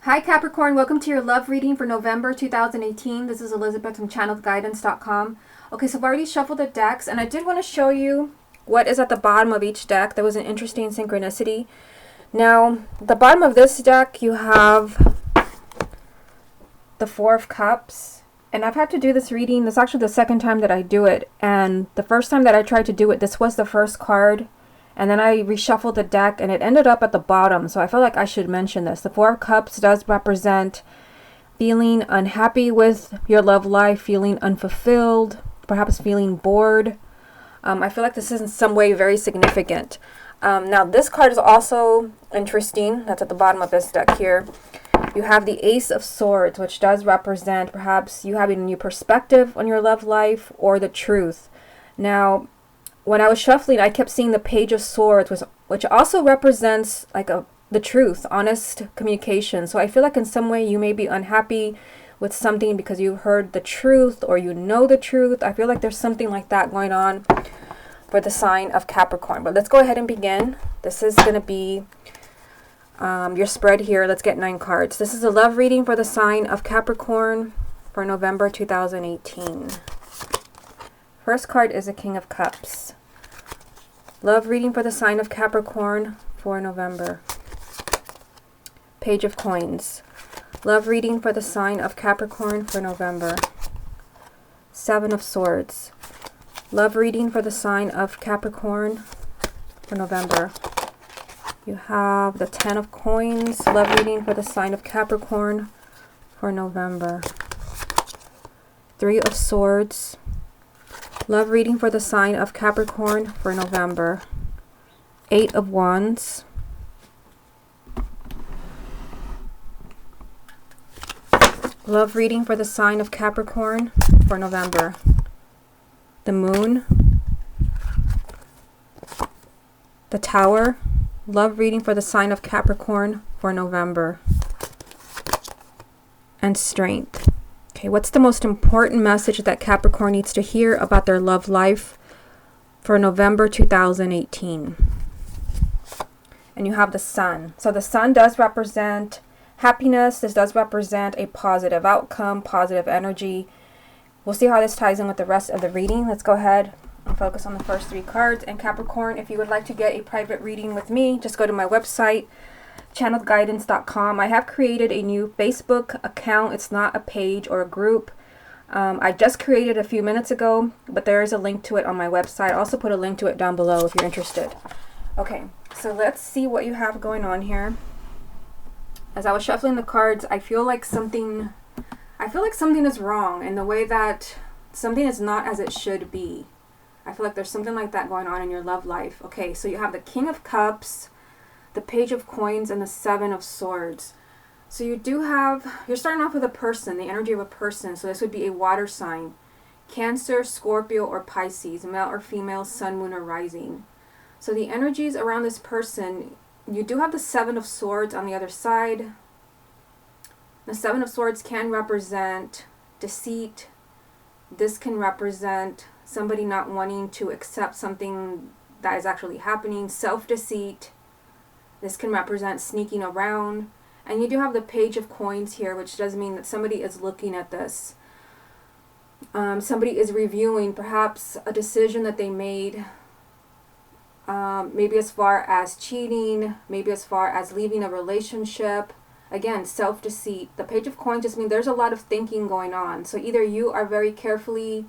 Hi Capricorn, welcome to your love reading for November 2018. This is Elizabeth from channelguidance.com. Okay, so I've already shuffled the decks and I did want to show you what is at the bottom of each deck. There was an interesting synchronicity. Now, the bottom of this deck you have the Four of Cups. And I've had to do this reading. This is actually the second time that I do it. And the first time that I tried to do it, this was the first card. And then I reshuffled the deck and it ended up at the bottom. So I feel like I should mention this. The Four of Cups does represent feeling unhappy with your love life, feeling unfulfilled, perhaps feeling bored. I feel like this is in some way very significant. Now this card is also interesting. That's at the bottom of this deck here. You have the Ace of Swords, which does represent perhaps you having a new perspective on your love life or the truth. Now, when I was shuffling, I kept seeing the Page of Swords, which also represents like the truth, honest communication. So I feel like in some way you may be unhappy with something because you heard the truth or you know the truth. I feel like there's something like that going on for the sign of Capricorn. But let's go ahead and begin. This is going to be your spread here. Let's get 9 cards. This is a love reading for the sign of Capricorn for November 2018. First card is a King of Cups. Love reading for the sign of Capricorn for November. Page of Coins. Love reading for the sign of Capricorn for November. Seven of Swords. Love reading for the sign of Capricorn for November. You have the Ten of Coins. Love reading for the sign of Capricorn for November. Three of Swords. Love reading for the sign of Capricorn for November. Eight of Wands. Love reading for the sign of Capricorn for November. The Moon. The Tower. Love reading for the sign of Capricorn for November. And Strength. Okay, what's the most important message that Capricorn needs to hear about their love life for November 2018? And you have the Sun. So the Sun does represent happiness. This does represent a positive outcome, positive energy. We'll see how this ties in with the rest of the reading. Let's go ahead and focus on the first 3 cards. And Capricorn, if you would like to get a private reading with me, just go to my website, channelguidance.com. I have created a new Facebook account. It's not a page or a group. I just created a few minutes ago, but there is a link to it on my website. I'll also put a link to it down below if you're interested. Okay, so let's see what you have going on here. As I was shuffling the cards, I feel like something is wrong in the way that something is not as it should be. I feel like there's something like that going on in your love life. Okay, so you have the King of Cups, the Page of Coins, and the Seven of Swords. So you're starting off with a person, the energy of a person. So this would be a water sign. Cancer, Scorpio, or Pisces, male or female, sun, moon, or rising. So the energies around this person, you do have the Seven of Swords on the other side. The Seven of Swords can represent deceit. This can represent somebody not wanting to accept something that is actually happening, self-deceit. This can represent sneaking around. And you do have the Page of Coins here, which does mean that somebody is looking at this. Somebody is reviewing perhaps a decision that they made. Maybe as far as cheating, maybe as far as leaving a relationship. Again, self-deceit. The Page of Coins just means there's a lot of thinking going on. So either you are very carefully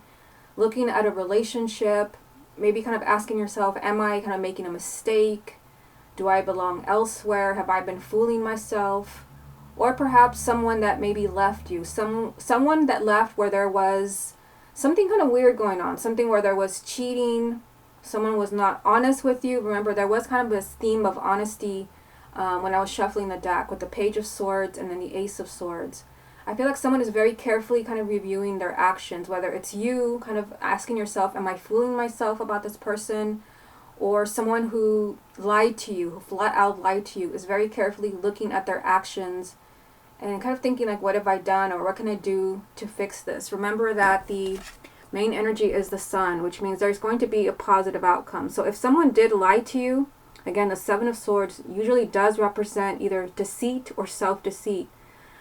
looking at a relationship, maybe kind of asking yourself, am I kind of making a mistake? Do I belong elsewhere? Have I been fooling myself? Or perhaps someone that maybe left you. Someone that left where there was something kind of weird going on. Something where there was cheating. Someone was not honest with you. Remember, there was kind of this theme of honesty when I was shuffling the deck with the Page of Swords and then the Ace of Swords. I feel like someone is very carefully kind of reviewing their actions. Whether it's you kind of asking yourself, am I fooling myself about this person? Or someone who lied to you, who flat out lied to you, is very carefully looking at their actions and kind of thinking like, what have I done, or what can I do to fix this? Remember that the main energy is the Sun, which means there's going to be a positive outcome. So if someone did lie to you, again, the Seven of Swords usually does represent either deceit or self-deceit.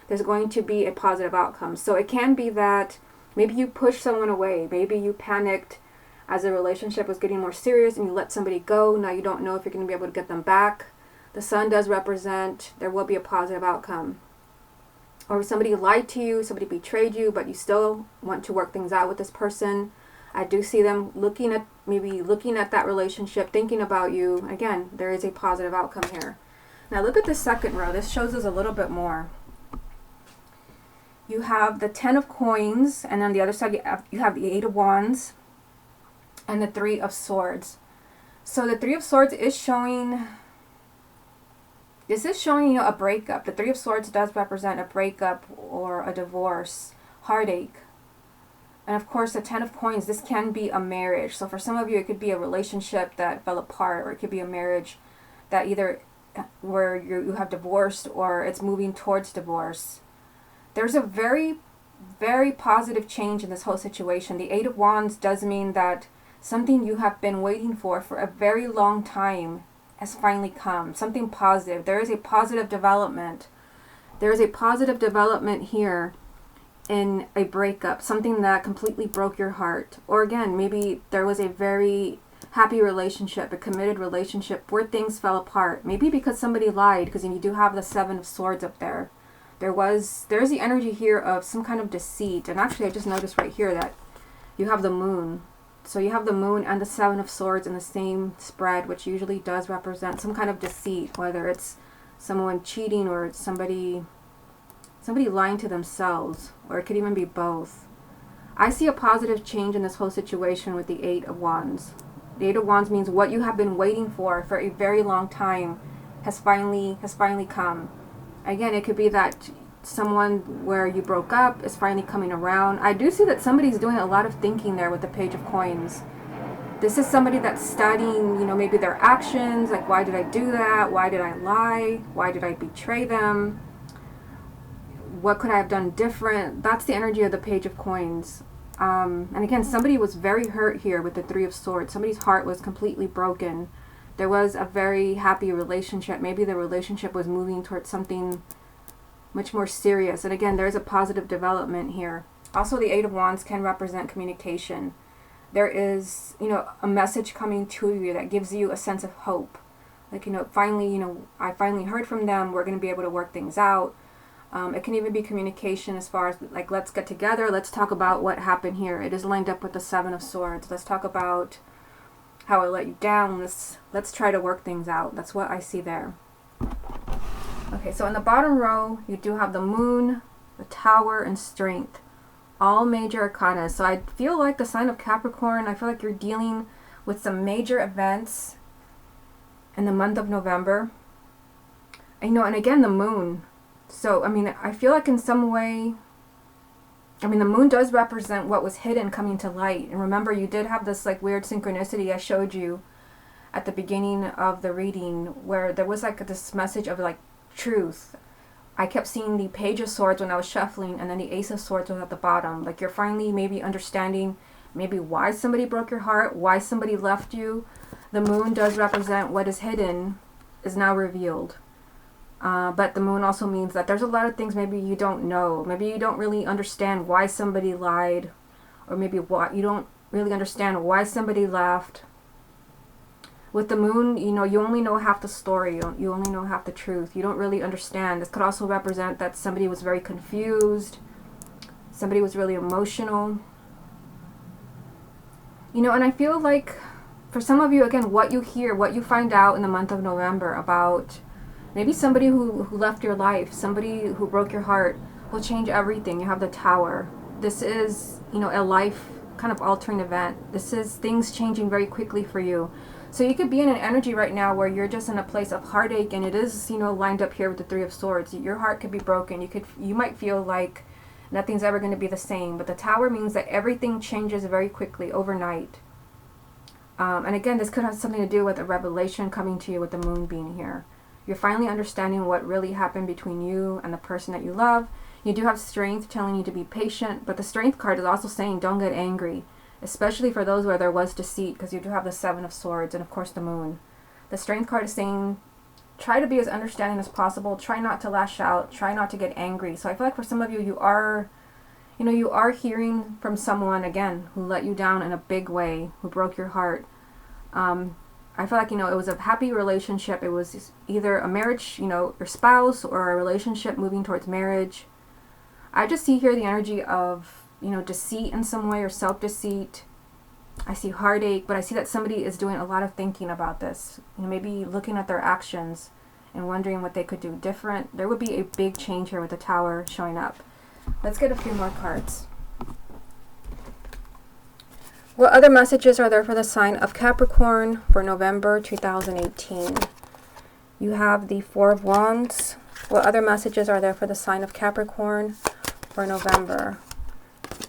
there's going to be a positive outcome. So it can be that maybe you pushed someone away. Maybe you panicked as the relationship was getting more serious and you let somebody go. Now you don't know if you're going to be able to get them back. The sun does represent there will be a positive outcome. Or somebody lied to you, somebody betrayed you, but you still want to work things out with this person. I do see them looking at that relationship, thinking about you. Again, there is a positive outcome here. Now look at the second row. This shows us a little bit more. You have the 10 of coins, and on the other side you have the 8 of wands and the 3 of swords. So the 3 of swords is showing, this is showing you a breakup. The 3 of swords does represent a breakup or a divorce, heartache. And of course, the 10 of coins, this can be a marriage. So for some of you, it could be a relationship that fell apart, or it could be a marriage that either where you have divorced or it's moving towards divorce. There's a very, very positive change in this whole situation. The 8 of wands does mean that something you have been waiting for a very long time has finally come. Something positive. There is a positive development. There is a positive development here in a breakup, something that completely broke your heart. Or again, maybe there was a very happy relationship, a committed relationship where things fell apart. Maybe because somebody lied, because you do have the 7 of swords up there. There's the energy here of some kind of deceit. And actually I just noticed right here that you have the moon. So you have the moon and the 7 of swords in the same spread, which usually does represent some kind of deceit, whether it's someone cheating or it's somebody lying to themselves, or it could even be both. I see a positive change in this whole situation with the 8 of wands. The 8 of wands means what you have been waiting for a very long time has finally come. Again, it could be that someone where you broke up is finally coming around. I do see that somebody's doing a lot of thinking there with the Page of Coins. This is somebody that's studying, maybe their actions, like why did I do that? Why did I lie? Why did I betray them? What could I have done different? That's the energy of the Page of Coins. And again, somebody was very hurt here with the 3 of swords. Somebody's heart was completely broken. There was a very happy relationship. Maybe the relationship was moving towards something much more serious. And again, there's a positive development here. Also, the 8 of wands can represent communication. There is, a message coming to you that gives you a sense of hope. Like, finally, I finally heard from them. We're going to be able to work things out. It can even be communication as far as like, let's get together. Let's talk about what happened here. It is lined up with the 7 of swords. Let's talk about how I let you down. Let's try to work things out. That's what I see there. Okay, so in the bottom row, you do have the moon, the tower, and strength. All major arcana. So I feel like the sign of Capricorn, I feel like you're dealing with some major events in the month of November. And, and again, the moon. So, I feel like in some way, the moon does represent what was hidden coming to light. And remember, you did have this like weird synchronicity I showed you at the beginning of the reading where there was like this message of like truth. I kept seeing the Page of Swords when I was shuffling, and then the Ace of Swords was at the bottom. Like you're finally maybe understanding maybe why somebody broke your heart, why somebody left you. The moon does represent what is hidden is now revealed. But the moon also means that there's a lot of things maybe you don't know. Maybe you don't really understand why somebody lied, or maybe you don't really understand why somebody left. With the moon, you only know half the story. You only know half the truth. You don't really understand. This could also represent that somebody was very confused. Somebody was really emotional. And I feel like for some of you, again, what you hear, what you find out in the month of November about maybe somebody who left your life, somebody who broke your heart, will change everything. You have the Tower. This is, a life kind of altering event. This is things changing very quickly for you. So you could be in an energy right now where you're just in a place of heartache, and it is, lined up here with the 3 of swords. Your heart could be broken. You might feel like nothing's ever going to be the same. But the Tower means that everything changes very quickly, overnight. And again, this could have something to do with a revelation coming to you with the moon being here. You're finally understanding what really happened between you and the person that you love. You do have strength telling you to be patient, but the strength card is also saying don't get angry, especially for those where there was deceit, because you do have the 7 of swords and of course the moon. The strength card is saying try to be as understanding as possible. Try not to lash out. Try not to get angry. So I feel like for some of you, you are hearing from someone, again, who let you down in a big way, who broke your heart. I feel like, it was a happy relationship. It was either a marriage, your spouse, or a relationship moving towards marriage. I just see here the energy of, deceit in some way, or self-deceit. I see heartache, but I see that somebody is doing a lot of thinking about this. Maybe looking at their actions and wondering what they could do different. There would be a big change here with the Tower showing up. Let's get a few more cards. What other messages are there for the sign of Capricorn for November 2018? You have the Four of Wands. What other messages are there for the sign of Capricorn for November?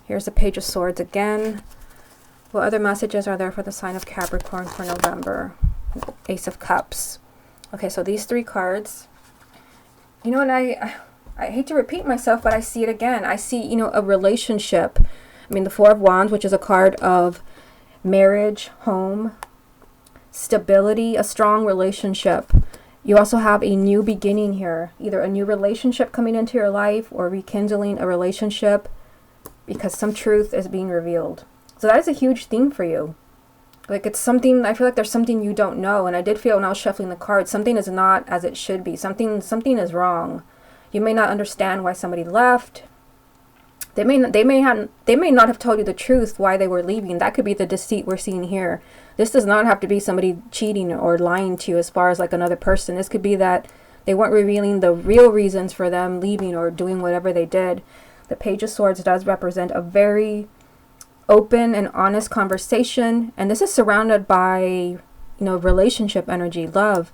Here's the Page of Swords again. What other messages are there for the sign of Capricorn for November? Ace of Cups. Okay, so these three cards. And I hate to repeat myself, but I see it again. I see, a relationship. The Four of Wands, which is a card of marriage, home, stability, a strong relationship. You also have a new beginning here. Either a new relationship coming into your life or rekindling a relationship because some truth is being revealed. So that is a huge theme for you. Like it's something, I feel like there's something you don't know. And I did feel when I was shuffling the cards, something is not as it should be. Something is wrong. You may not understand why somebody left. They may not have told you the truth why they were leaving. That could be the deceit we're seeing here. This does not have to be somebody cheating or lying to you as far as like another person. This could be that they weren't revealing the real reasons for them leaving or doing whatever they did. The Page of Swords does represent a very open and honest conversation, and this is surrounded by relationship energy, love,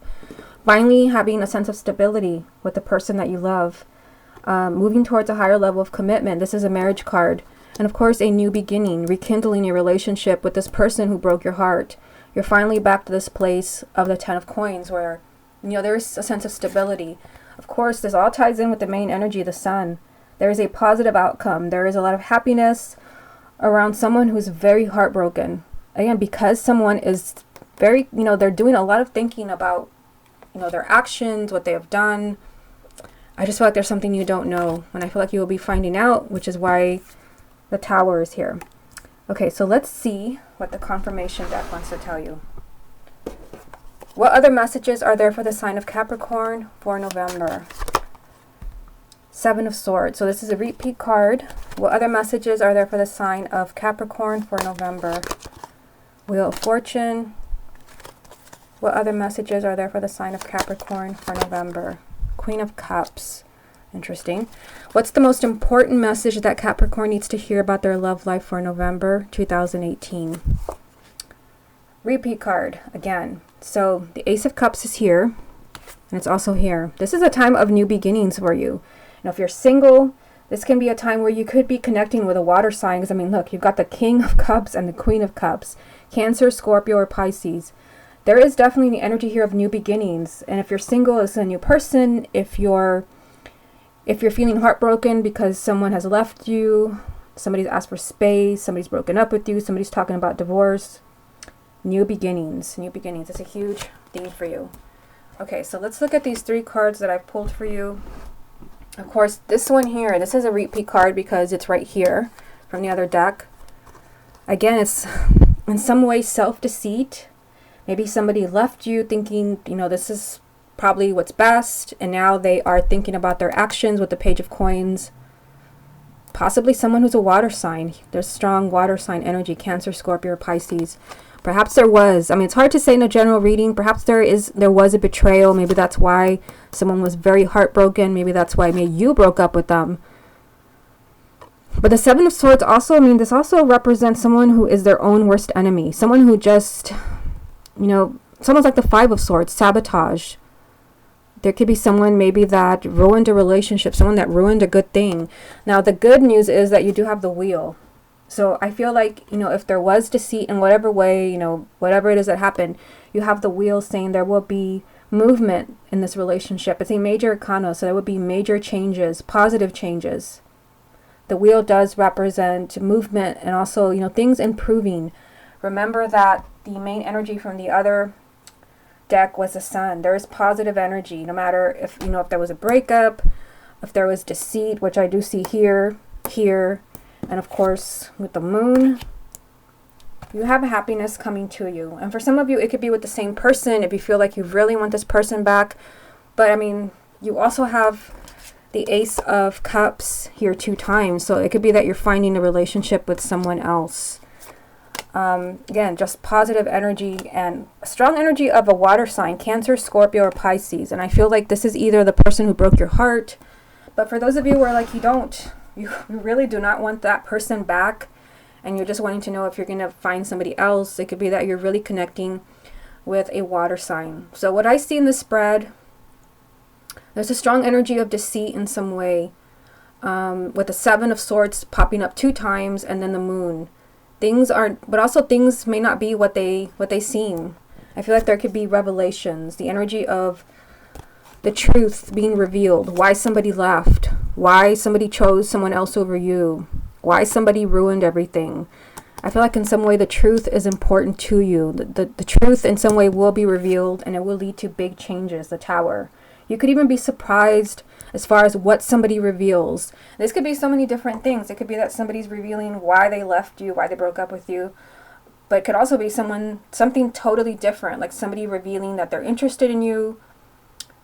finally having a sense of stability with the person that you love. Moving towards a higher level of commitment. This is a marriage card. And of course, a new beginning, rekindling your relationship with this person who broke your heart. You're finally back to this place of the Ten of Coins where, there is a sense of stability. Of course, this all ties in with the main energy, the Sun. There is a positive outcome. There is a lot of happiness around someone who's very heartbroken. Again, because someone is very, they're doing a lot of thinking about, their actions, what they have done. I just feel like there's something you don't know, and I feel like you will be finding out, which is why the Tower is here. Okay, so let's see what the confirmation deck wants to tell you. What other messages are there for the sign of Capricorn for November? Seven of Swords. So this is a repeat card. What other messages are there for the sign of Capricorn for November? Wheel of Fortune. What other messages are there for the sign of Capricorn for November? Queen of Cups. Interesting. What's the most important message that Capricorn needs to hear about their love life for November 2018? Repeat card again. So the Ace of Cups is here, and it's also here. This is a time of new beginnings for you. Now, if you're single, this can be a time where you could be connecting with a water sign. Because, look, you've got the King of Cups and the Queen of Cups. Cancer, Scorpio, or Pisces. There is definitely the energy here of new beginnings. And if you're single, it's a new person. If you're feeling heartbroken because someone has left you, somebody's asked for space, somebody's broken up with you, somebody's talking about divorce, new beginnings. New beginnings. It's a huge theme for you. Okay, so let's look at these three cards that I've pulled for you. Of course, this one here, this is a repeat card because it's right here from the other deck. Again, it's in some way self-deceit. Maybe somebody left you thinking, this is probably what's best, and now they are thinking about their actions with the Page of Coins. Possibly someone who's a water sign. There's strong water sign energy, Cancer, Scorpio, or Pisces. Perhaps there was. It's hard to say in a general reading. Perhaps there was a betrayal. Maybe that's why someone was very heartbroken. Maybe that's why you broke up with them. But the Seven of Swords also, this also represents someone who is their own worst enemy. Someone who just, someone's like the Five of Swords, sabotage. There could be someone maybe that ruined a relationship, someone that ruined a good thing. Now, the good news is that you do have the Wheel. So I feel like, if there was deceit in whatever way, whatever it is that happened, you have the Wheel saying there will be movement in this relationship. It's a major arcana, so there will be major changes, positive changes. The Wheel does represent movement and also, things improving. Remember that the main energy from the other deck was the Sun. There is positive energy, no matter if, you know, if there was a breakup, if there was deceit, which I do see here, here, and of course with the Moon. You have happiness coming to you. And for some of you, it could be with the same person if you feel like you really want this person back. But I mean, you also have the Ace of Cups here 2 times. So it could be that you're finding a relationship with someone else. Again, just positive energy and strong energy of a water sign, Cancer, Scorpio, or Pisces. And I feel like this is either the person who broke your heart. But for those of you who are like, you really do not want that person back, and you're just wanting to know if you're going to find somebody else, it could be that you're really connecting with a water sign. So what I see in the spread, there's a strong energy of deceit in some way, with the 7 of Swords popping up 2 times, and then the Moon. Things aren't, but also things may not be what they seem. I feel like there could be revelations, the energy of the truth being revealed, why somebody left, why somebody chose someone else over you, why somebody ruined everything. I feel like in some way the truth is important to you. The truth in some way will be revealed, and it will lead to big changes. The Tower. You could even be surprised as far as what somebody reveals. This could be so many different things. It could be that somebody's revealing why they left you, why they broke up with you. But it could also be something totally different, like somebody revealing that they're interested in you,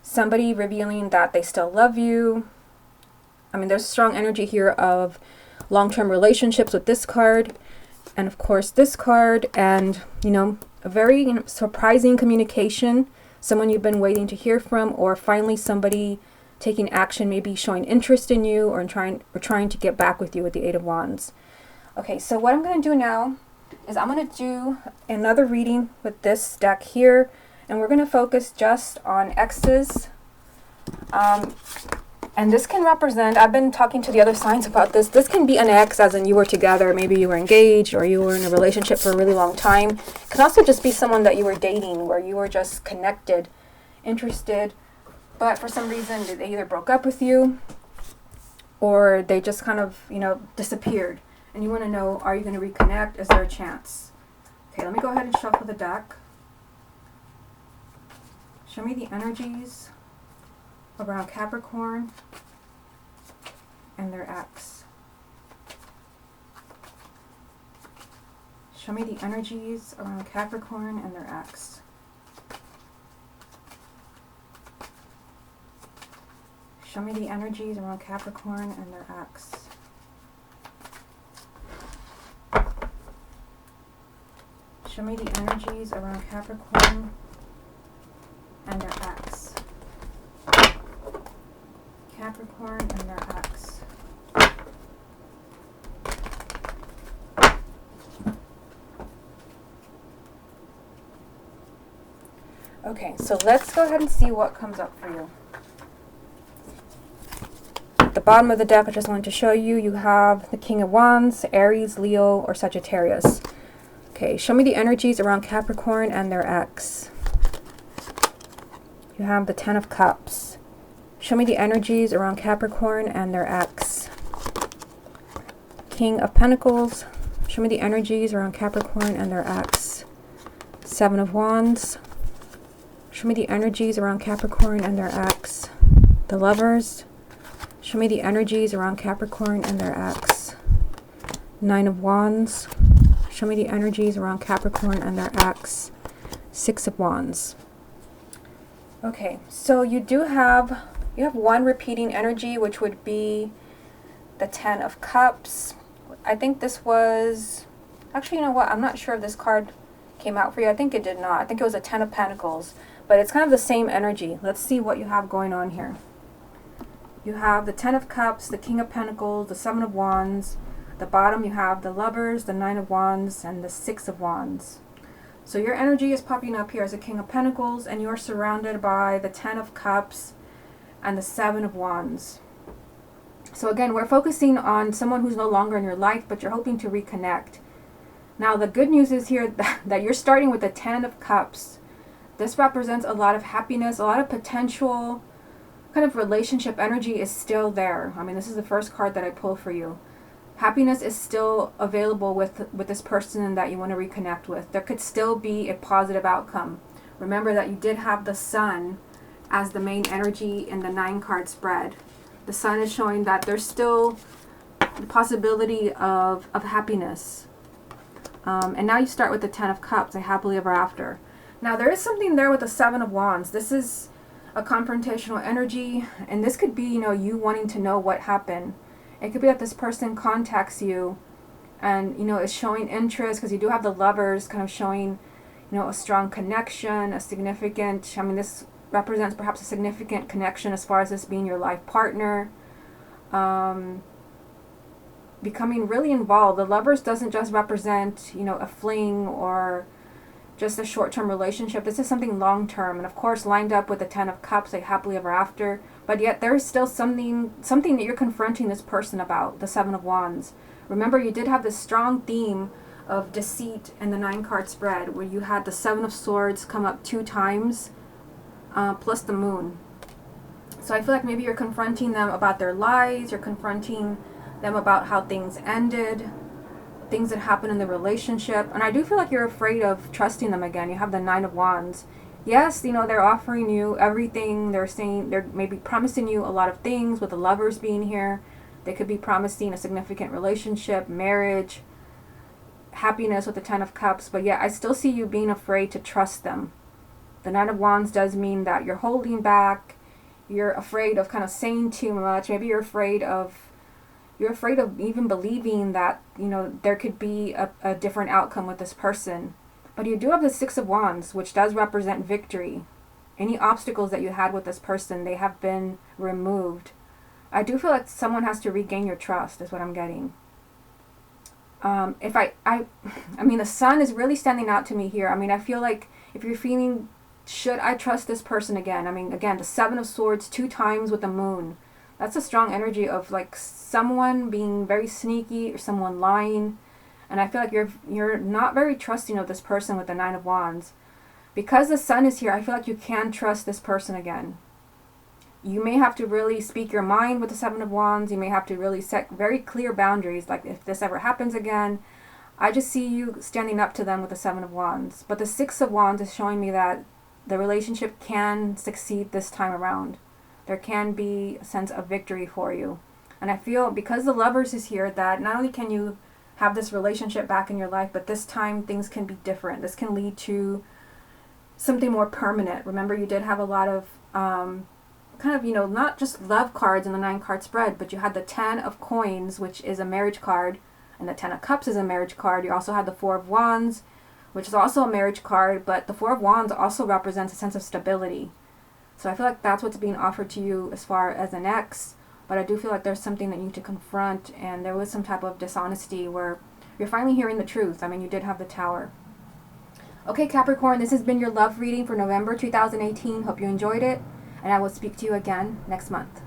somebody revealing that they still love you. I mean, there's strong energy here of long-term relationships with this card, and of course this card, and you know, a very surprising communication, someone you've been waiting to hear from, or finally somebody taking action, maybe showing interest in you, or trying to get back with you with the 8 of Wands. Okay, so what I'm going to do now is I'm going to do another reading with this deck here, and we're going to focus just on exes. And this can represent, I've been talking to the other signs about this. This can be an ex, as in you were together, maybe you were engaged, or you were in a relationship for a really long time. It can also just be someone that you were dating, where you were just connected, interested, but for some reason they either broke up with you, or they just kind of, you know, disappeared. And you want to know, are you going to reconnect? Is there a chance? Okay, let me go ahead and shuffle the deck. Show me the energies around Capricorn and their ex. Show me the energies around Capricorn and their ex. Show me the energies around Capricorn and their ex. Show me the energies around Capricorn and their ex. Capricorn and their ex. Okay, so let's go ahead and see what comes up for you. At the bottom of the deck, I just wanted to show you, you have the King of Wands, Aries, Leo, or Sagittarius. Okay, show me the energies around Capricorn and their ex. You have the 10 of Cups. Show me the energies around Capricorn and their ex. King of Pentacles. Show me the energies around Capricorn and their ex. 7 of Wands. Show me the energies around Capricorn and their ex. The Lovers. Show me the energies around Capricorn and their ex. 9 of Wands. Show me the energies around Capricorn and their ex. 6 of Wands. Okay, so you have one repeating energy, which would be the 10 of Cups. I think this was, actually, you know what, I'm not sure if this card came out for you. I think it did not. I think it was a 10 of Pentacles, but it's kind of the same energy. Let's see what you have going on here. You have the 10 of Cups, the King of Pentacles, the 7 of Wands. At the bottom you have the Lovers, the 9 of Wands, and the 6 of Wands. So your energy is popping up here as a King of Pentacles, and you're surrounded by the 10 of Cups and the 7 of Wands. So again, we're focusing on someone who's no longer in your life, but you're hoping to reconnect. Now the good news is here that you're starting with the 10 of Cups. This represents a lot of happiness, a lot of potential kind of relationship energy is still there. I mean, this is the first card that I pull for you. Happiness is still available with this person that you want to reconnect with. There could still be a positive outcome Remember that you did have the Sun as the main energy in the 9-card spread. The Sun is showing that there's still the possibility of happiness. And now you start with the 10 of Cups, a happily ever after. Now there is something there with the 7 of Wands. This is a confrontational energy, and this could be, you know, you wanting to know what happened. It could be that this person contacts you and, you know, is showing interest, because you do have the Lovers kind of showing, you know, a strong connection, a significant, I mean, this represents perhaps a significant connection as far as this being your life partner. Becoming really involved. The Lovers doesn't just represent, you know, a fling or just a short-term relationship. This is something long-term, and of course lined up with the 10 of Cups, a happily ever after. But yet there is still something that you're confronting this person about, the 7 of Wands. Remember, you did have this strong theme of deceit in the 9-card spread, where you had the 7 of Swords come up 2 times, plus the Moon. So I feel like maybe you're confronting them about their lies, you're confronting them about how things ended, things that happened in the relationship. And I do feel like you're afraid of trusting them again. You have the 9 of Wands. Yes, you know, they're offering you everything. They're saying, they're maybe promising you a lot of things with the Lovers being here. They could be promising a significant relationship, marriage, happiness with the 10 of Cups. But yeah, I still see you being afraid to trust them. The 9 of Wands does mean that you're holding back. You're afraid of kind of saying too much. Maybe you're afraid of even believing that, you know, there could be a different outcome with this person. But you do have the 6 of Wands, which does represent victory. Any obstacles that you had with this person, they have been removed. I do feel like someone has to regain your trust, is what I'm getting. I mean, the Sun is really standing out to me here. I mean, I feel like if you're feeling, should I trust this person again? I mean, again, the 7 of Swords 2 times with the Moon. That's a strong energy of like someone being very sneaky or someone lying. And I feel like you're not very trusting of this person with the 9 of Wands. Because the Sun is here, I feel like you can trust this person again. You may have to really speak your mind with the 7 of Wands. You may have to really set very clear boundaries. Like if this ever happens again, I just see you standing up to them with the 7 of Wands. But the 6 of Wands is showing me that the relationship can succeed this time around. There can be a sense of victory for you. And I feel because the Lovers is here that not only can you have this relationship back in your life, but this time things can be different. This can lead to something more permanent. Remember, you did have a lot of kind of, you know, not just love cards in the 9-card spread, but you had the 10 of Coins, which is a marriage card, and the 10 of Cups is a marriage card. You also had the 4 of Wands, which is also a marriage card, but the 4 of Wands also represents a sense of stability. So I feel like that's what's being offered to you as far as an ex, but I do feel like there's something that you need to confront, and there was some type of dishonesty where you're finally hearing the truth. I mean, you did have the Tower. Okay, Capricorn, this has been your love reading for November 2018. Hope you enjoyed it, and I will speak to you again next month.